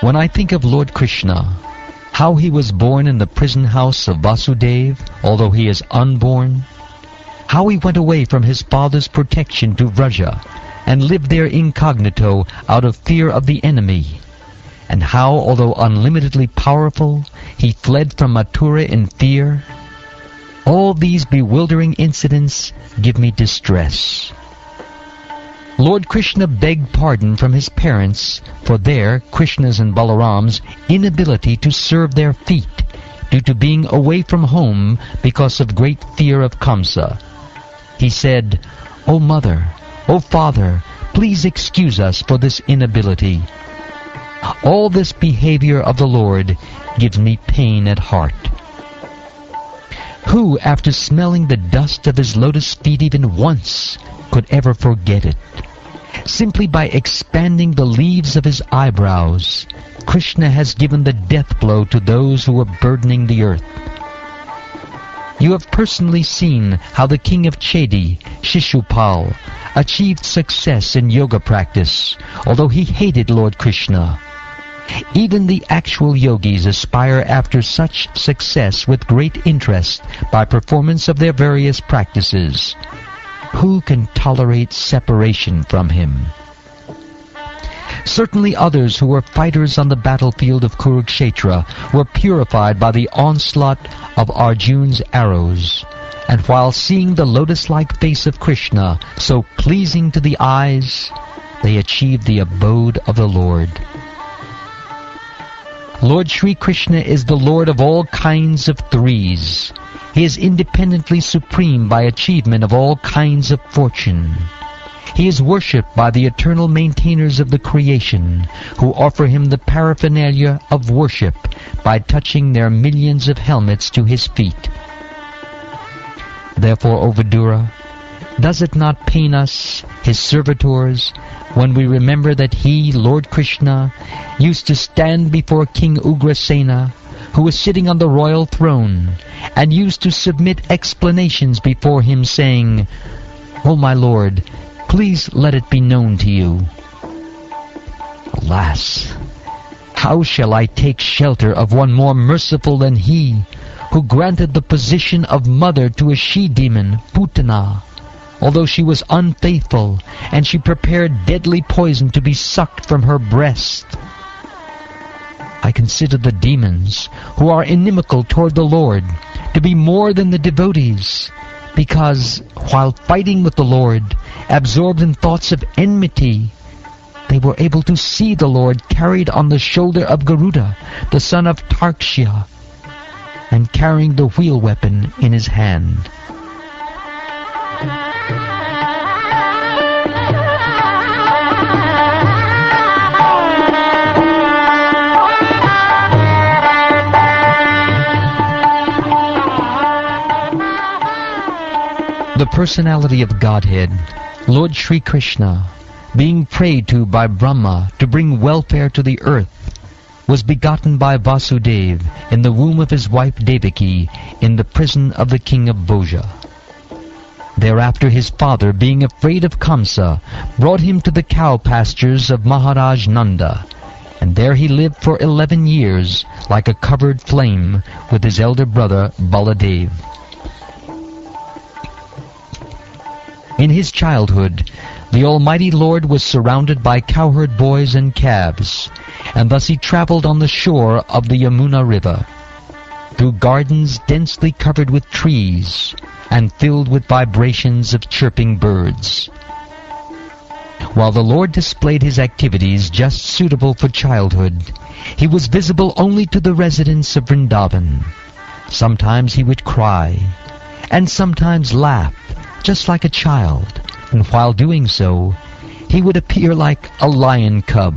When I think of Lord Krishna, how he was born in the prison house of Vasudeva, although he is unborn, how he went away from his father's protection to Vraja and lived there incognito out of fear of the enemy, and how, although unlimitedly powerful, he fled from Mathura in fear, all these bewildering incidents give me distress. Lord Krishna begged pardon from his parents for their, Krishna's and Balaram's, inability to serve their feet due to being away from home because of great fear of Kamsa. He said, "O mother, O father, please excuse us for this inability." All this behavior of the Lord gives me pain at heart. Who, after smelling the dust of his lotus feet even once, could ever forget it? Simply by expanding the leaves of his eyebrows, Krishna has given the death blow to those who were burdening the earth. You have personally seen how the king of Chedi, Shishupal, achieved success in yoga practice, although he hated Lord Krishna. Even the actual yogis aspire after such success with great interest by performance of their various practices. Who can tolerate separation from him? Certainly others who were fighters on the battlefield of Kurukshetra were purified by the onslaught of Arjun's arrows, and while seeing the lotus-like face of Krishna so pleasing to the eyes, they achieved the abode of the Lord. Lord Sri Krishna is the Lord of all kinds of threes. He is independently supreme by achievement of all kinds of fortune. He is worshipped by the eternal maintainers of the creation, who offer him the paraphernalia of worship by touching their millions of helmets to his feet. Therefore, O Vidura, does it not pain us, his servitors, when we remember that he, Lord Krishna, used to stand before King Ugrasena, who was sitting on the royal throne, and used to submit explanations before him, saying, "O my Lord, please let it be known to you." Alas, how shall I take shelter of one more merciful than he, who granted the position of mother to a she-demon, Putana, although she was unfaithful, and she prepared deadly poison to be sucked from her breast? I consider the demons, who are inimical toward the Lord, to be more than the devotees, because, while fighting with the Lord, absorbed in thoughts of enmity, they were able to see the Lord carried on the shoulder of Garuda, the son of Tarkshya, and carrying the wheel weapon in his hand. The personality of Godhead, Lord Sri Krishna, being prayed to by Brahma to bring welfare to the earth, was begotten by Vasudeva in the womb of his wife Devaki in the prison of the king of Bhoja. Thereafter his father, being afraid of Kamsa, brought him to the cow pastures of Maharaj Nanda, and there he lived for 11 years like a covered flame with his elder brother Baladev. In his childhood, the Almighty Lord was surrounded by cowherd boys and calves, and thus he traveled on the shore of the Yamuna River, through gardens densely covered with trees and filled with vibrations of chirping birds. While the Lord displayed his activities just suitable for childhood, he was visible only to the residents of Vrindavan. Sometimes he would cry, and sometimes laugh, just like a child, and while doing so, he would appear like a lion cub.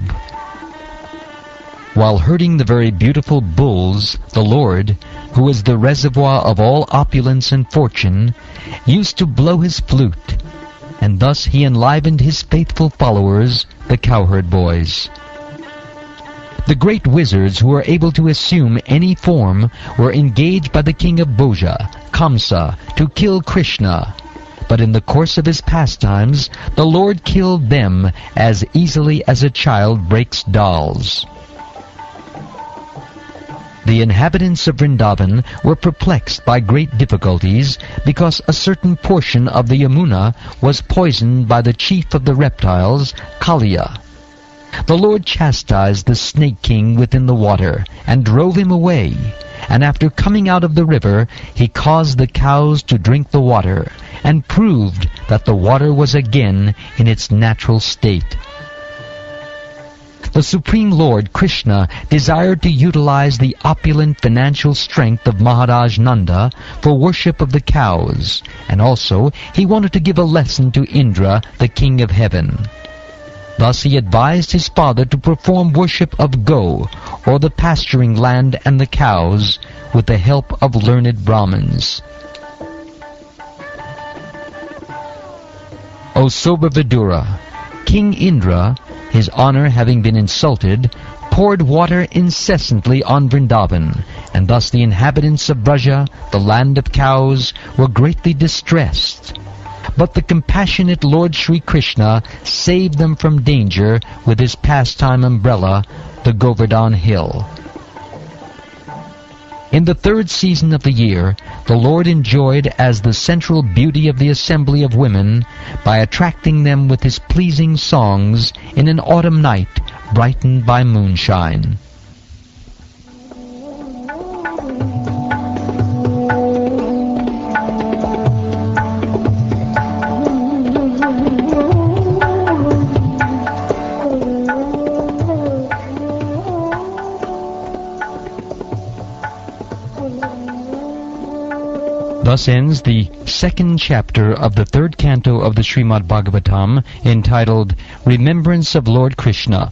While herding the very beautiful bulls, the Lord, who is the reservoir of all opulence and fortune, used to blow his flute, and thus he enlivened his faithful followers, the cowherd boys. The great wizards who were able to assume any form were engaged by the king of Bhoja, Kamsa, to kill Krishna, but in the course of his pastimes, the Lord killed them as easily as a child breaks dolls. The inhabitants of Vrindavan were perplexed by great difficulties because a certain portion of the Yamuna was poisoned by the chief of the reptiles, Kaliya. The Lord chastised the snake king within the water and drove him away, and after coming out of the river he caused the cows to drink the water and proved that the water was again in its natural state. The Supreme Lord Krishna desired to utilize the opulent financial strength of Maharaj Nanda for worship of the cows, and also he wanted to give a lesson to Indra, the king of heaven. Thus he advised his father to perform worship of Go, or the pasturing land and the cows, with the help of learned Brahmins. O sober Vidura, King Indra, his honor having been insulted, poured water incessantly on Vrindavan, and thus the inhabitants of Braja, the land of cows, were greatly distressed. But the compassionate Lord Sri Krishna saved them from danger with his pastime umbrella, the Govardhan Hill. In the third season of the year, the Lord enjoyed as the central beauty of the assembly of women by attracting them with his pleasing songs in an autumn night brightened by moonshine. Thus ends the second chapter of the third canto of the Srimad Bhagavatam, entitled Remembrance of Lord Krishna.